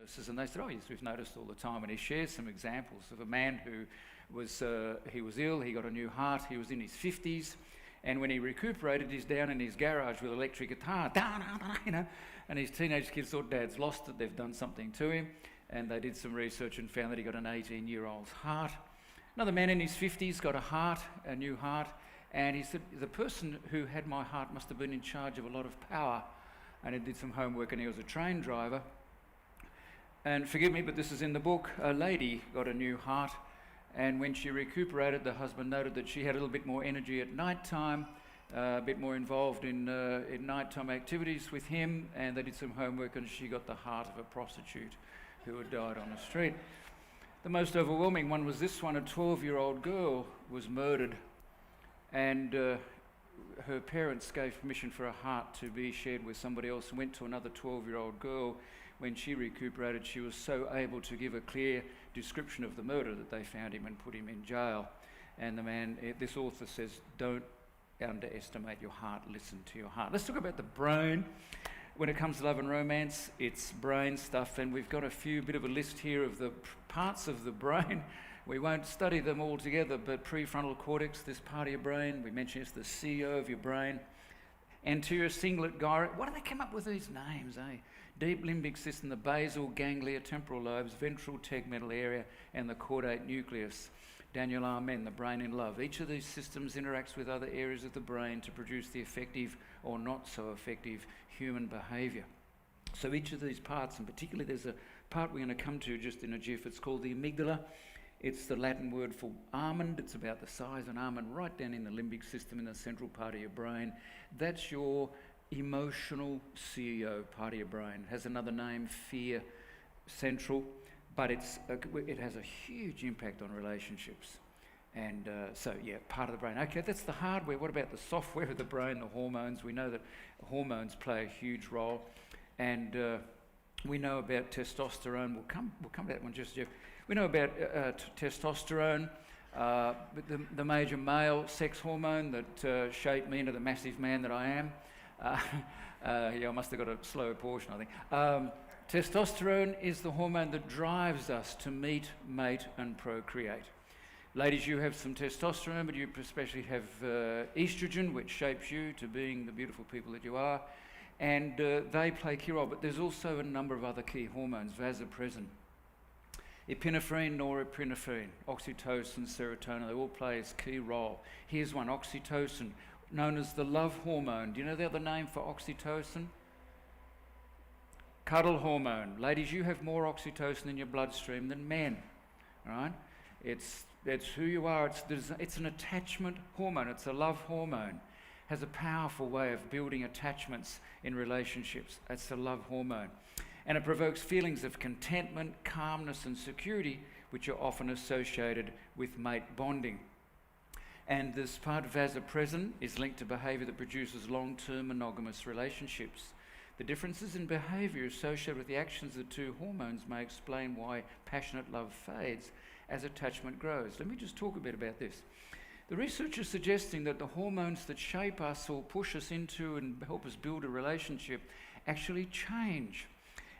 And they said, oh yes, we've noticed all the time. And he shares some examples of a man who was ill, he got a new heart, he was in his 50s, and when he recuperated, he's down in his garage with electric guitar, and his teenage kids thought Dad's lost it, they've done something to him, and they did some research and found that he got an 18-year-old's heart. Another man in his 50s got a new heart, and he said, the person who had my heart must have been in charge of a lot of power, and he did some homework, and he was a train driver. And forgive me, but this is in the book, a lady got a new heart, and when she recuperated, the husband noted that she had a little bit more energy at night time, a bit more involved in nighttime activities with him, and they did some homework, and she got the heart of a prostitute who had died on the street. The most overwhelming one was this one. A 12-year-old girl was murdered, and her parents gave permission for her heart to be shared with somebody else and went to another 12-year-old girl. When she recuperated, she was so able to give a clear description of the murder that they found him and put him in jail. And the man, this author says, don't underestimate your heart, listen to your heart. Let's talk about the brain. When it comes to love and romance, it's brain stuff, and we've got bit of a list here of the parts of the brain. We won't study them all together, but prefrontal cortex, this part of your brain, we mentioned it's the CEO of your brain. Anterior cingulate gyrate, why do they come up with these names, eh? Deep limbic system, the basal ganglia, temporal lobes, ventral tegmental area, and the caudate nucleus. Daniel Amen, the brain in love. Each of these systems interacts with other areas of the brain to produce the effective or not so effective human behaviour. So each of these parts, and particularly there's a part we're going to come to just in a jiff, it's called the amygdala. It's the Latin word for almond. It's about the size of an almond, right down in the limbic system in the central part of your brain. That's your emotional CEO part of your brain. It has another name, fear central, but it has a huge impact on relationships. And part of the brain. Okay, that's the hardware. What about the software of the brain, the hormones? We know that hormones play a huge role, and we know about testosterone. We'll come to that one just, Jeff. We know about testosterone, the major male sex hormone that shaped me into the massive man that I am. I must have got a slow portion, I think. Testosterone is the hormone that drives us to meet, mate, and procreate. Ladies, you have some testosterone, but you especially have estrogen, which shapes you to being the beautiful people that you are. And they play a key role, but there's also a number of other key hormones, vasopressin, epinephrine, norepinephrine, oxytocin, serotonin, they all play a key role. Here's one, oxytocin, known as the love hormone. Do you know the other name for oxytocin? Cuddle hormone. Ladies, you have more oxytocin in your bloodstream than men, right? It's who you are. It's an attachment hormone. It's a love hormone. Has a powerful way of building attachments in relationships. That's the love hormone. And it provokes feelings of contentment, calmness, and security, which are often associated with mate bonding. And this part of vasopressin is linked to behaviour that produces long-term monogamous relationships. The differences in behaviour associated with the actions of the two hormones may explain why passionate love fades as attachment grows. Let me just talk a bit about this. The research is suggesting that the hormones that shape us or push us into and help us build a relationship actually change.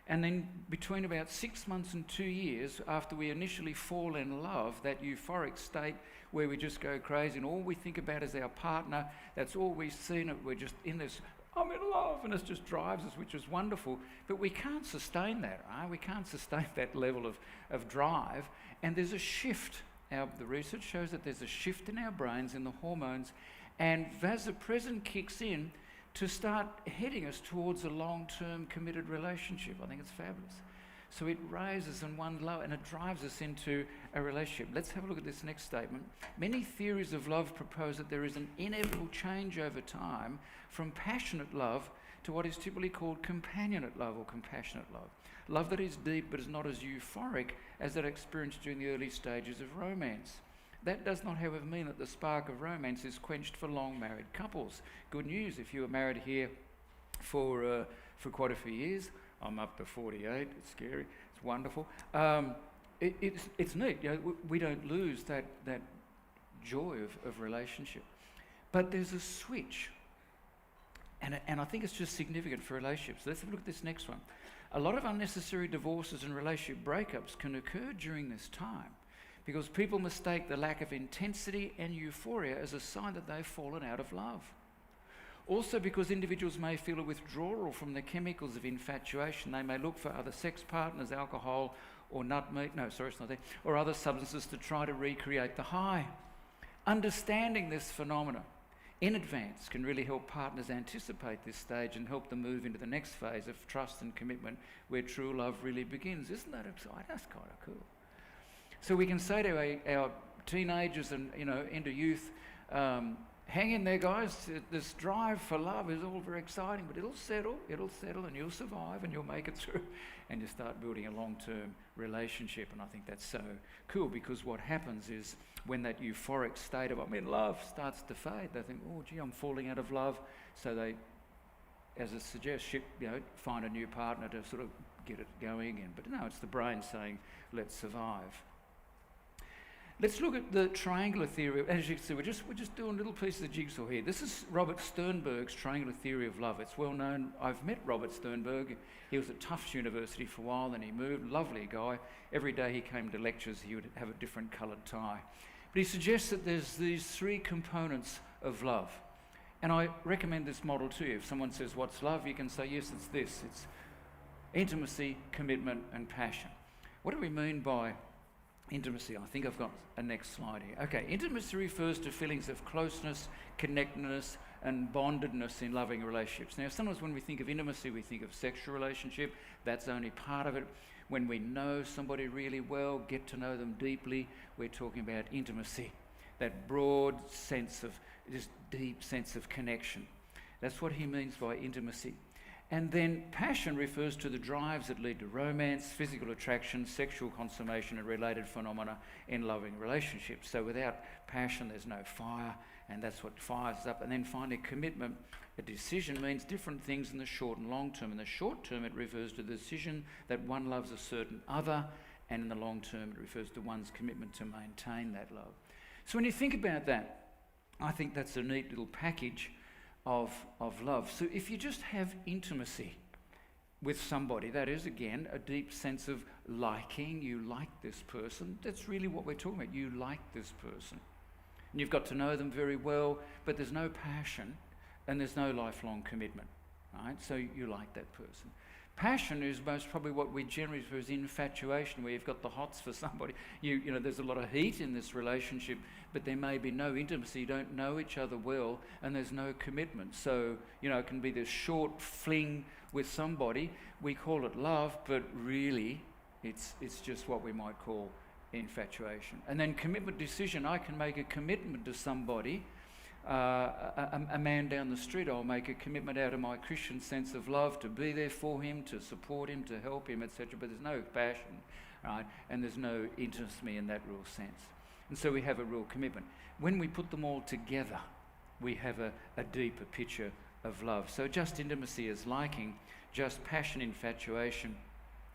And then between about 6 months and 2 years after we initially fall in love, that euphoric state where we just go crazy and all we think about is our partner, that's all we've seen, we're just in this, I'm in love, and it just drives us, which is wonderful. But we can't sustain that, right? We can't sustain that level of drive. And there's a shift. The research shows that there's a shift in our brains, in the hormones, and vasopressin kicks in to start heading us towards a long-term committed relationship. I think it's fabulous. So it raises in one low and it drives us into a relationship. Let's have a look at this next statement. Many theories of love propose that there is an inevitable change over time from passionate love to what is typically called companionate love or compassionate love. Love that is deep but is not as euphoric as that experienced during the early stages of romance. That does not, however, mean that the spark of romance is quenched for long married couples. Good news, if you were married here for quite a few years, I'm up to 48, it's scary, it's wonderful. It's neat, we don't lose that joy of relationship. But there's a switch, and I think it's just significant for relationships. Let's have a look at this next one. A lot of unnecessary divorces and relationship breakups can occur during this time because people mistake the lack of intensity and euphoria as a sign that they've fallen out of love. Also, because individuals may feel a withdrawal from the chemicals of infatuation, they may look for other sex partners, alcohol, or or other substances to try to recreate the high. Understanding this phenomena in advance can really help partners anticipate this stage and help them move into the next phase of trust and commitment where true love really begins. Isn't that exciting? That's kind of cool. So we can say to our teenagers and into youth, hang in there, guys. This drive for love is all very exciting, but it'll settle, and you'll survive, and you'll make it through, and you start building a long-term relationship. And I think that's so cool, because what happens is when that euphoric state of I'm in love starts to fade, they think, oh, gee, I'm falling out of love. So they, as it suggests, find a new partner to sort of get it going again. But no, it's the brain saying, let's survive. Let's look at the triangular theory. As you can see, we're just doing little pieces of jigsaw here. This is Robert Sternberg's triangular theory of love. It's well known. I've met Robert Sternberg. He was at Tufts University for a while, then he moved. Lovely guy. Every day he came to lectures, he would have a different coloured tie. But he suggests that there's these three components of love. And I recommend this model to you. If someone says, what's love? You can say, yes, it's this. It's intimacy, commitment, and passion. What do we mean by intimacy? I think I've got a next slide here. Okay, intimacy refers to feelings of closeness, connectedness, and bondedness in loving relationships. Now, sometimes when we think of intimacy, we think of sexual relationship. That's only part of it. When we know somebody really well, get to know them deeply, we're talking about intimacy. That broad sense of, just deep sense of connection. That's what he means by intimacy. And then passion refers to the drives that lead to romance, physical attraction, sexual consummation, and related phenomena in loving relationships. So without passion, there's no fire, and that's what fires us up. And then finally, commitment. A decision means different things in the short and long term. In the short term, it refers to the decision that one loves a certain other, and in the long term, it refers to one's commitment to maintain that love. So when you think about that, I think that's a neat little package of love. So if you just have intimacy with somebody, that is, again, a deep sense of liking, you like this person, that's really what we're talking about. You like this person. And you've got to know them very well, but there's no passion and there's no lifelong commitment, right? So you like that person. Passion is most probably what we generally refer as infatuation, where you've got the hots for somebody. You know, there's a lot of heat in this relationship, but there may be no intimacy. You don't know each other well, and there's no commitment. So, it can be this short fling with somebody. We call it love, but really, it's just what we might call infatuation. And then commitment decision. I can make a commitment to somebody. A man down the street, I'll make a commitment out of my Christian sense of love to be there for him, to support him, to help him, etc. But there's no passion, right? And there's no intimacy in that real sense. And so we have a real commitment. When we put them all together, we have a deeper picture of love. So just intimacy is liking, just passion, infatuation,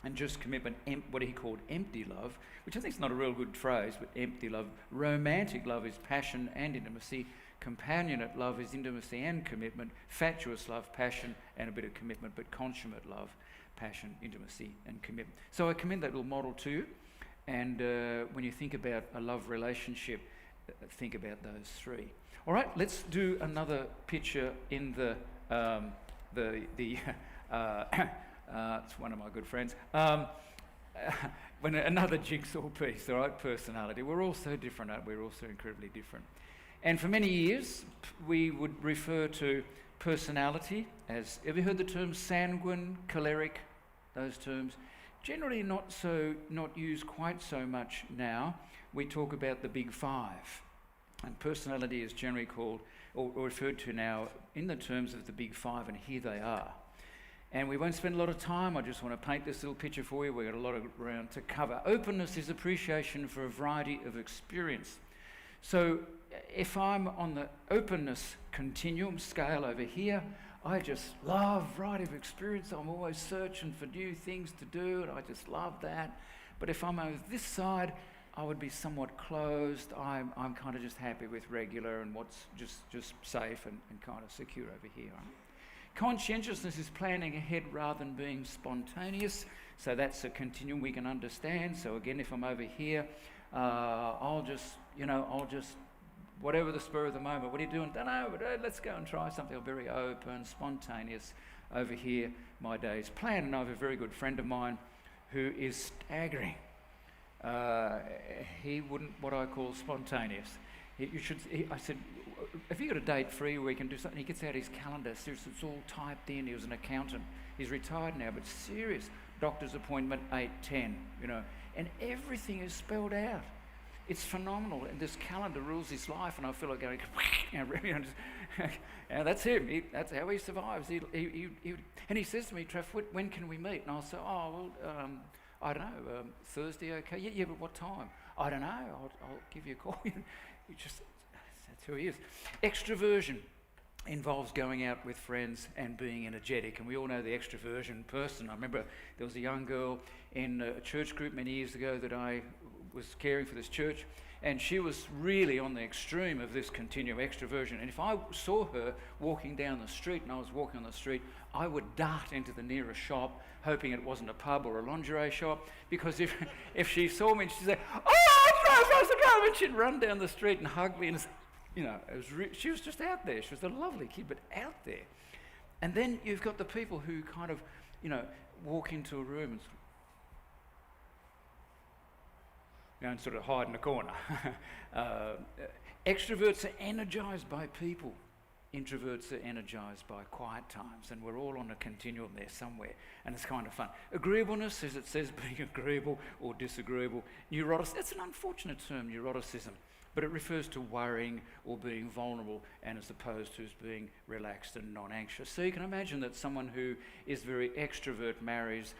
and just commitment, what he called empty love, which I think is not a real good phrase, but empty love. Romantic love is passion and intimacy. Companionate love is intimacy and commitment. Fatuous love, passion and a bit of commitment, but consummate love, passion, intimacy and commitment. So I commend that little model to you. And when you think about a love relationship, think about those three. All right, let's do another picture in it's one of my good friends. Another jigsaw piece, all right, personality. We're all so different, aren't we? We're all so incredibly different. And for many years, we would refer to personality as, have you heard the terms sanguine, choleric, those terms? Generally not used quite so much now. We talk about the big five. And personality is generally called, or referred to now in the terms of the big five, and here they are. And we won't spend a lot of time. I just want to paint this little picture for you. We've got a lot of ground to cover. Openness is appreciation for a variety of experience. So if I'm on the openness continuum scale over here, I just love variety of experience. I'm always searching for new things to do, and I just love that. But if I'm over this side, I would be somewhat closed. I'm kind of just happy with regular and what's just safe and kind of secure over here. Conscientiousness is planning ahead rather than being spontaneous. So that's a continuum we can understand. So again, if I'm over here, I'll just, whatever the spur of the moment. What are you doing? Don't know, but let's go and try something. I'm very open, spontaneous. Over here, my day's planned. And I have a very good friend of mine who is staggering. He wouldn't what I call spontaneous. I said, have you got a date free where we can do something? He gets out his calendar. Seriously, it's all typed in. He was an accountant. He's retired now, but serious. Doctor's appointment, 8:10, and everything is spelled out. It's phenomenal, and this calendar rules his life, and I feel like going, and that's him. That's how he survives. And he says to me, Treff, when can we meet? And I'll say, I don't know, Thursday, okay? Yeah, but what time? I don't know. I'll give you a call. That's who he is. Extroversion involves going out with friends and being energetic, and we all know the extroversion person. I remember there was a young girl in a church group many years ago that I was caring for this church, and she was really on the extreme of this continuum extroversion. And if I saw her walking down the street and I was walking on the street, I would dart into the nearest shop, hoping it wasn't a pub or a lingerie shop, because if she saw me and she'd say, "Oh, and she'd run down the street and hug me, and she was just out there. She was a lovely kid, but out there. And then you've got the people who kind of, walk into a room and sort of hide in a corner. Extroverts are energized by people. Introverts are energized by quiet times, and we're all on a continuum there somewhere, and it's kind of fun. Agreeableness, as it says, being agreeable or disagreeable. Neuroticism, that's an unfortunate term, neuroticism, but it refers to worrying or being vulnerable, and as opposed to being relaxed and non-anxious. So you can imagine that someone who is very extrovert marries